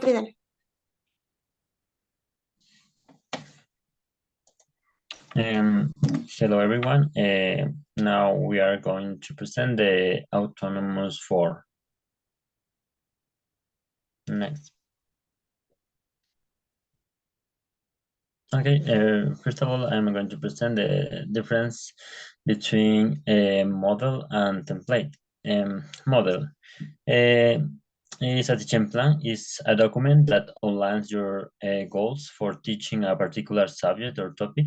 Cuídalo. Hello everyone. Now we are going to present the Autonomous 4. Next. Okay, first of all, I'm going to present the difference between a model and template. Model is a teaching plan, is a document that outlines your goals for teaching a particular subject or topic.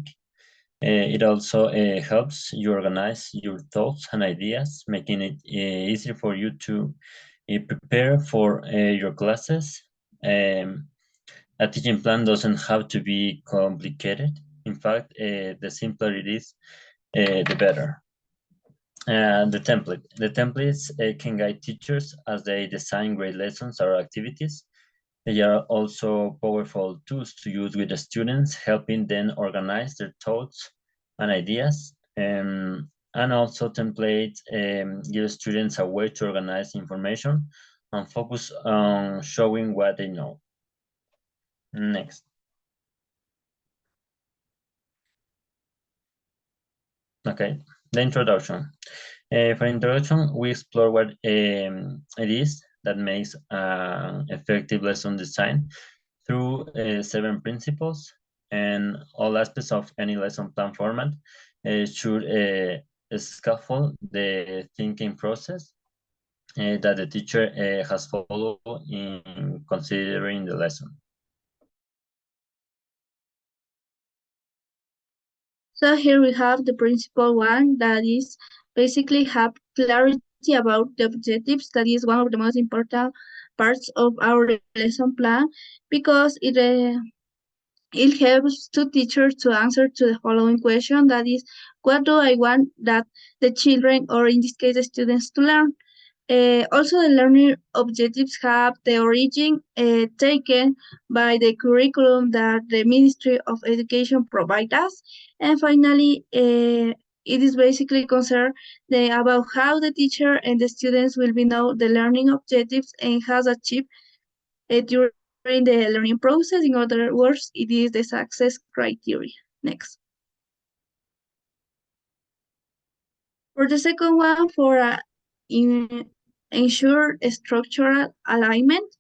It also helps you organize your thoughts and ideas, making it easier for you to prepare for your classes. A teaching plan doesn't have to be complicated. In fact, the simpler it is, the better. The template. The templates can guide teachers as they design great lessons or activities. They are also powerful tools to use with the students, helping them organize their thoughts and ideas. And also templates give students a way to organize information and focus on showing what they know. Next. Okay, the introduction. For introduction, we explore what it is that makes an effective lesson design through 7 principles, and all aspects of any lesson plan format should scaffold the thinking process that the teacher has followed in considering the lesson. So here we have the principle 1, that is basically have clarity about the objectives. That is one of the most important parts of our lesson plan, because it helps to teachers to answer to the following question, that is, what do I want that the children, or in this case the students, to learn? Also, the learning objectives have the origin taken by the curriculum that the Ministry of Education provides us. And finally, it is basically concerned about how the teacher and the students will be know the learning objectives and how to achieve during the learning process. In other words, it is the success criteria. Next. For the second one, for ensure structural alignment,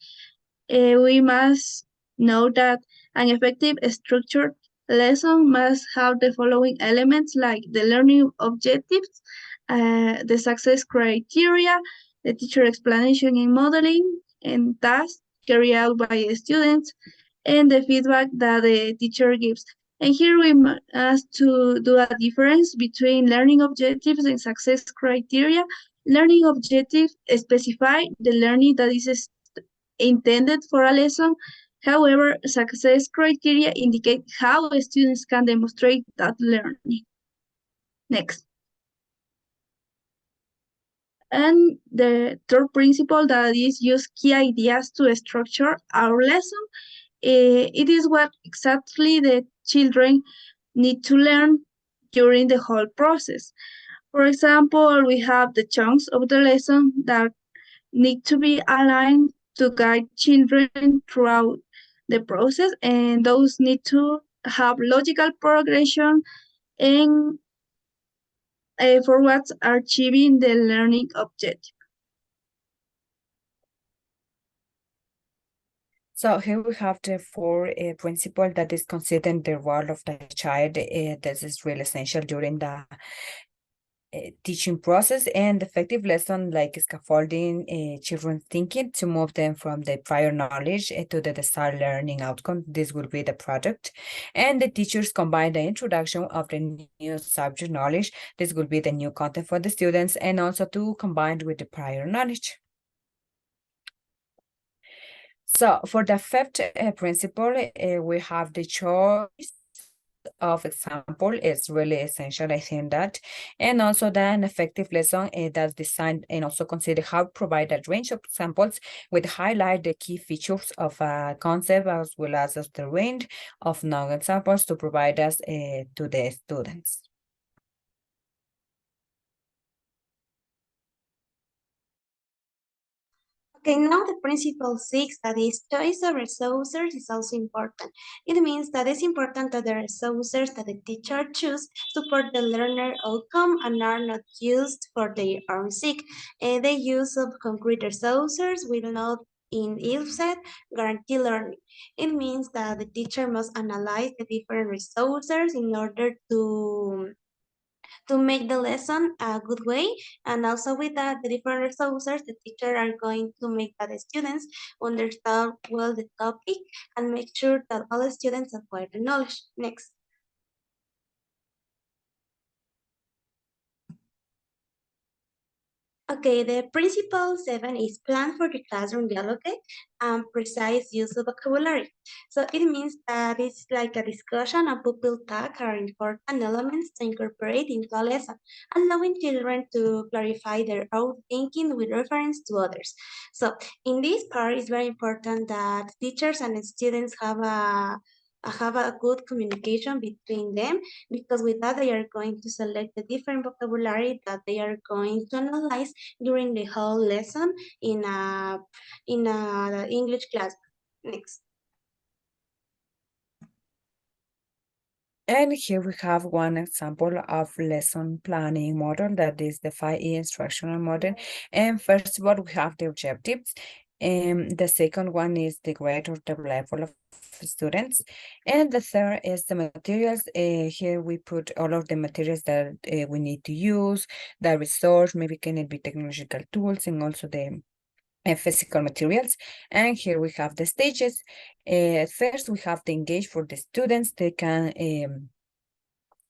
we must know that an effective structured lesson must have the following elements, like the learning objectives, the success criteria, the teacher explanation and modeling, and tasks carried out by the students, and the feedback that the teacher gives. And here we must to do a difference between learning objectives and success criteria. Learning objectives specify the learning that is intended for a lesson. However, success criteria indicate how students can demonstrate that learning. Next. And the third principle, that is use key ideas to structure our lesson. It is what exactly the children need to learn during the whole process. For example, we have the chunks of the lesson that need to be aligned to guide children throughout the process, and those need to have logical progression and for what's achieving the learning objective. So here we have the 4 principle that is considering the role of the child. This is really essential during the teaching process, and effective lesson like scaffolding children's thinking to move them from the prior knowledge to the desired learning outcome. This will be the product. And the teachers combine the introduction of the new subject knowledge. This will be the new content for the students, and also to combine with the prior knowledge. So for the 5th principle, we have the choice of example is really essential, I think that. And also an effective lesson that's designed and also consider how to provide a range of examples with highlight the key features of a concept, as well as the range of non-examples to provide us to the students. Okay, now the principle 6, that is choice of resources, is also important. It means that it's important that the resources that the teacher choose support the learner outcome and are not used for their own sake. The use of concrete resources will not in itself guarantee learning. It means that the teacher must analyze the different resources in order to make the lesson a good way. And also with that, the different resources, the teacher are going to make that the students understand well the topic and make sure that all the students acquire the knowledge. Next. Okay, the principle 7 is plan for the classroom dialogue and precise use of vocabulary. So it means that it's like a discussion and pupil talk are important elements to incorporate into a lesson, allowing children to clarify their own thinking with reference to others. So in this part, it's very important that teachers and students have a good communication between them, because with that they are going to select the different vocabulary that they are going to analyze during the whole lesson in a English class. Next. And here we have one example of lesson planning model, that is the 5E instructional model. And first of all, we have the objectives. The second one is the grade or the level of students. And the third is the materials. Here we put all of the materials that we need to use, the resource, maybe can it be technological tools, and also the physical materials. And here we have the stages. First, we have the engage for the students. They can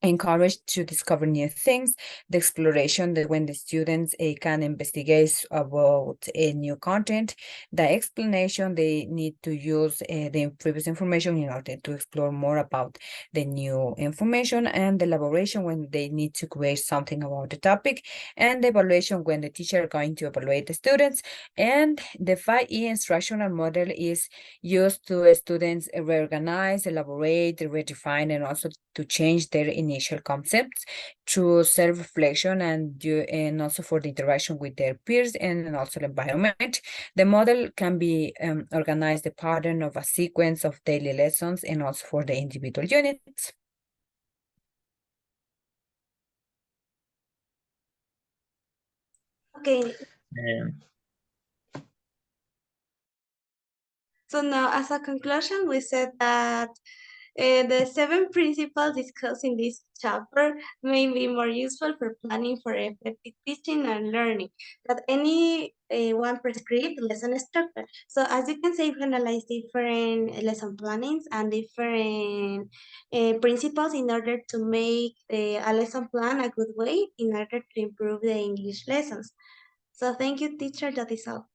encouraged to discover new things, the exploration, that when the students can investigate about new content, the explanation, they need to use the previous information in order to explore more about the new information, and the elaboration when they need to create something about the topic, and the evaluation when the teacher is going to evaluate the students. And the 5E instructional model is used to students reorganize, elaborate, redefine, and also to change their initial concepts through self-reflection and also for the interaction with their peers and also the environment. The model can be organized the pattern of a sequence of daily lessons and also for the individual units. Okay. Um, So now, as a conclusion, we said that the 7 principles discussed in this chapter may be more useful for planning for effective teaching and learning than any one prescribed lesson structure. So as you can see, we analyze different lesson plannings and different principles in order to make a lesson plan a good way in order to improve the English lessons. So thank you, teacher. That is all.